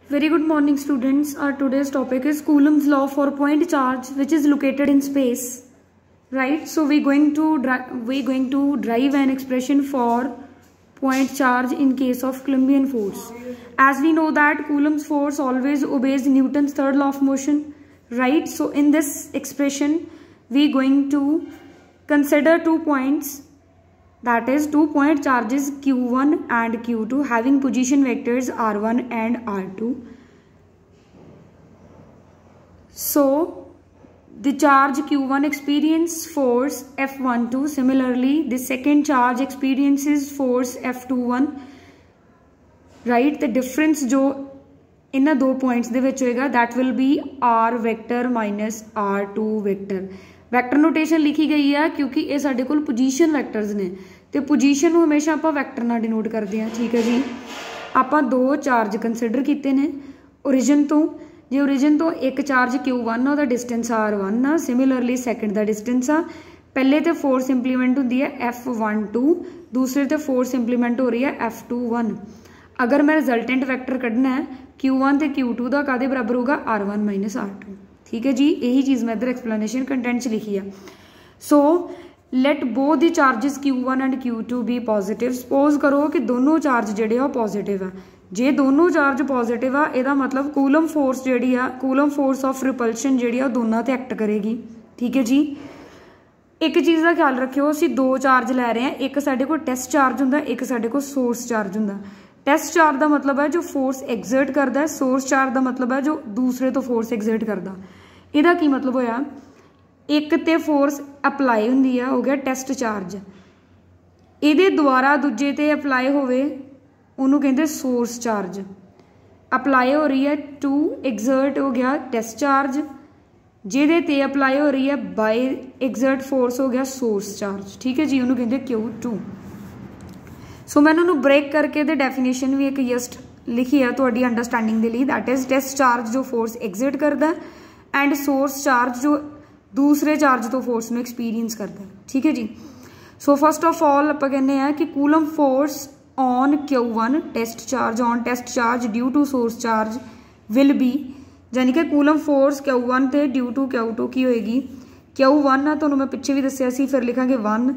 Very good morning, students. Our today's topic is Coulomb's law for point charge, which is located in space. Right. So we're going to derive an expression for point charge in case of Coulombian force. As we know that Coulomb's force always obeys Newton's third law of motion. Right. So in this expression, we're going to consider 2 points. That is 2 point charges Q1 and Q2 having position vectors R1 and R2. So the charge Q1 experiences force F12. Similarly, the second charge experiences force F21. Right? The difference जो इन 2 points दे विच होएगा that will be R vector minus R2 vector. Vector notation लिखी गई है क्योंकि ये साडे कोल position vectors ने तो पोजीशन को हमेशा आप वैक्टर नाल डिनोट करते हैं। ठीक है जी, आप 2 चार्ज कंसिडर किए ने ओरिजिन तो जे ओरिजिन तो एक चार्ज Q1 आ डिस्टेंस R1 आ। सिमिलरली सैकेंड का डिस्टेंस आ। पहले तो फोर्स इंप्लीमेंट होंगी है F12, दूसरे तो फोर्स इंप्लीमेंट हो रही है F21। अगर मैं रिजल्टेंट वैक्टर कढ़ना है Q1 तो Q2 का कादे बराबर होगा R1 माइनस R2। ठीक है जी, यही चीज़ मैं इधर एक्सप्लेनेशन कंटेंट लिखी है। So let both the charges Q1 and Q2 be positive. Suppose करो कि दोनों चार्ज जोड़े पॉजिटिव है। जे दोनों चार्ज पॉजिटिव आ यदा मतलब कूलम फोर्स जी कूलम फोर्स ऑफ रिपल्शन जी दोनों ते एक्ट करेगी। ठीक है जी, एक चीज़ का ख्याल रखियो असी 2 चार्ज लै रहे हैं, एक साडे को टेस्ट चार्ज होंदा, एक साडे को सोर्स चार्ज होंदा। टेस्ट चार्ज का मतलब है जो फोर्स एग्जर्ट करता है, सोर्स चार्ज का मतलब है जो दूसरे तो फोर्स एग्जर्ट करता। ਇਹਦਾ ਕੀ मतलब होया, एक तो फोर्स अपलाई होंदी है, हो गया टेस्ट चार्ज, ਇਹਦੇ ਦੁਆਰਾ दूजे ते अपलाई होवे ਉਹਨੂੰ ਕਹਿੰਦੇ सोर्स चार्ज। अपलाई हो रही है टू एग्जर्ट हो गया टेस्ट चार्ज, ਜਿਹਦੇ ਤੇ अपलाई हो रही है बाय एग्जर्ट फोर्स हो गया सोर्स चार्ज। ठीक है जी, ਉਹਨੂੰ ਕਹਿੰਦੇ Q2। सो मैं उन्होंने ब्रेक करके दे डेफिनेशन भी एक जस्ट लिखी है थोड़ी अंडरस्टैंडिंग के लिए। दैट इज टेस्ट चार्ज जो फोर्स एग्जिट करता है एंड सोर्स चार्ज जो दूसरे चार्ज तो फोर्स में एक्सपीरियंस करता है। ठीक है जी, सो फर्स्ट ऑफ ऑल आप कहने हैं कि Coulomb force on Q1 test charge on test charge due to source charge will be, यानी कि कूलम फोर्स Q1 ते ड्यू टू Q2 की होएगी। Q1 है तो मैं पिछे भी दसिया सी, फिर लिखांगे 1।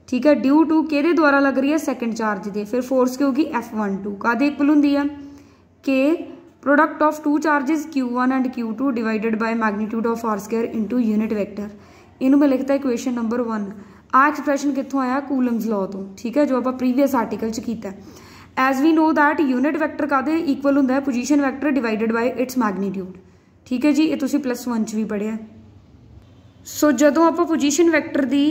ठीक है, ड्यू टू किहदे द्वारा लग रही है सैकेंड चार्ज दे, फिर फोर्स की होगी F12 कादे इक्वल होंदी है कि product of 2 charges Q1 and Q2 divided by magnitude of R square into unit vector. इनू मैं लिखता इक्वेशन नंबर 1। आ एक्सप्रैशन कितों आया कूलम्स लॉ तो। ठीक है, जो आप प्रीवियस आर्टिकल च कीता। As we know that unit vector कादे इक्वल होंदा है position vector divided by its magnitude. ठीक है जी, ये तुसीं +1 च भी पढ़िया। सो जदों आप पोजीशन वैक्टर की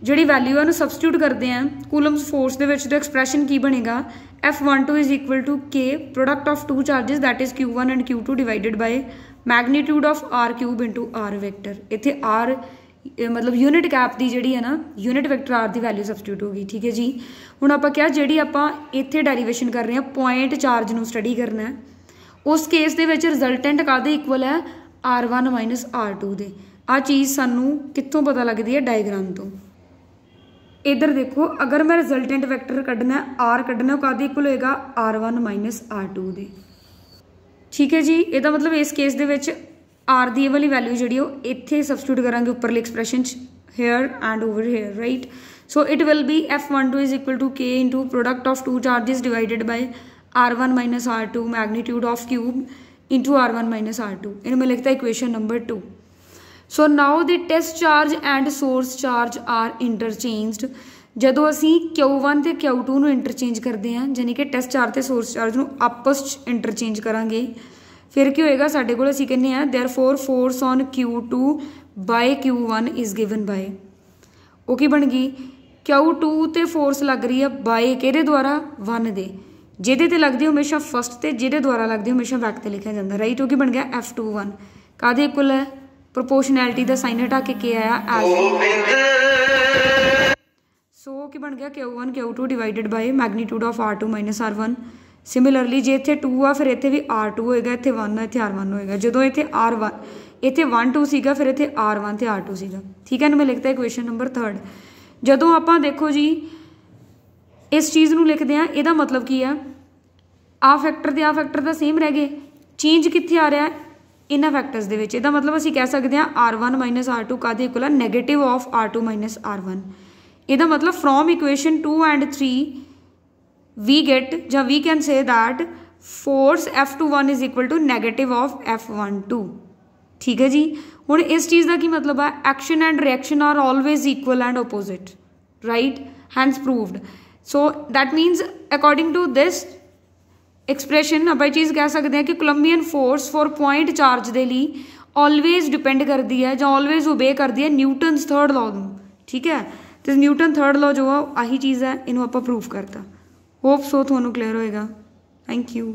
जी वैल्यू है सबसटीट्यूट करते हैं कूलम्स फोर्स के तो एक्सप्रैशन की बनेगा F12 is equal to K product of 2 charges that is Q1 and Q2 divided by magnitude of R³ into R vector. इतने R मतलब यूनिट कैप की जी है ना यूनिट वैक्टर R की वैल्यू सबसटीट्यूट होगी। ठीक है जी, हुण आपां क्या जी आप इत्थे डेरीवेशन कर रहे हैं पॉइंट चार्ज नूं स्टडी करना है, उस केस दे विच रिजल्टेंट कादे इक्वल है R1 माइनस R2 दे। आ चीज़ सानूं कित्थों पता लगती है डायग्राम तो। इधर देखो, अगर मैं रिजल्टेंट वैक्टर कढ़ना है R कढ़ना कादे इक्वल होएगा R1 माइनस R2 दे। ठीक है जी, यदा मतलब इस केस दे विच R दी वाली वैल्यू जी इत्थे सबसटीट्यूट करांगे उपरली expression here and over here. Right, so it will be F12 is equal to K into product of 2 charges divided by R1 minus R2 magnitude of cube into R1 minus R2। इन्हें मैं लिखता equation number 2। So now the test charge and source charge are interchanged. जदों असी Q1 ते Q2 नूं interchange करते हैं, यानी कि टेस्ट चार्ज ते सोर्स चार्ज नूं आपस इंटरचेंज करांगे, फिर की होएगा साडे कोल असी कहने हैं therefore force on Q2 by Q1 is given by, वो की बन गई Q2 ते फोर्स लग रही है बाय किहदे द्वारा 1 दे, जिहदे ते लगदी हमेशा फर्स्ट ते जिहदे द्वारा लगदी हमेशा बैक ते लिखा जाता। राइट, वो की बन गया F21 कादे इक्वल है प्रोपोर्शनैलिटी का साइन हटा के आया सो की बन गया Q1 Q2 divided by magnitude of R2 minus R1। Similarly जे इत्थे 2 आ फिर इत्थे भी R2 होएगा, इत्थे 1 इत्थे R1 होएगा। जदों इत्थे R1 इत्थे 1 2 सीगा फिर इत्थे R1 ते R2 सीगा। ठीक है, मैं लिखता इक्वेशन नंबर 3। जदों आपां देखो जी इस चीज़ नूं लिखदे आ, इहदा मतलब की है आ फैक्टर ते आ फैक्टर तो सेम रह गए, चेंज कित्थे आ रहा है इन्हां फैक्टर्स दे विच। इहदा मतलब असीं कह सकते हैं R1 माइनस R2 कादे इक्वल है negative of R2 minus R1। इहदा मतलब from equation 2 and 3 we get या we can say that force F21 is equal to negative of F12। ठीक है जी। हुण इस चीज़ का की मतलब है action and reaction are always equal and opposite, right, hence proved. So that means according to this expression आप चीज़ कह सकते हैं कि Coulombian force for point charge के लिए ऑलवेज डिपेंड करती है या ऑलवेज ओबे करती है न्यूटन्स थर्ड लॉ को। ठीक है, तो न्यूटन थर्ड लॉ जो है आही चीज़ है, इनू आप प्रूव करता। होप सो थोनू क्लीयर होएगा। Thank you.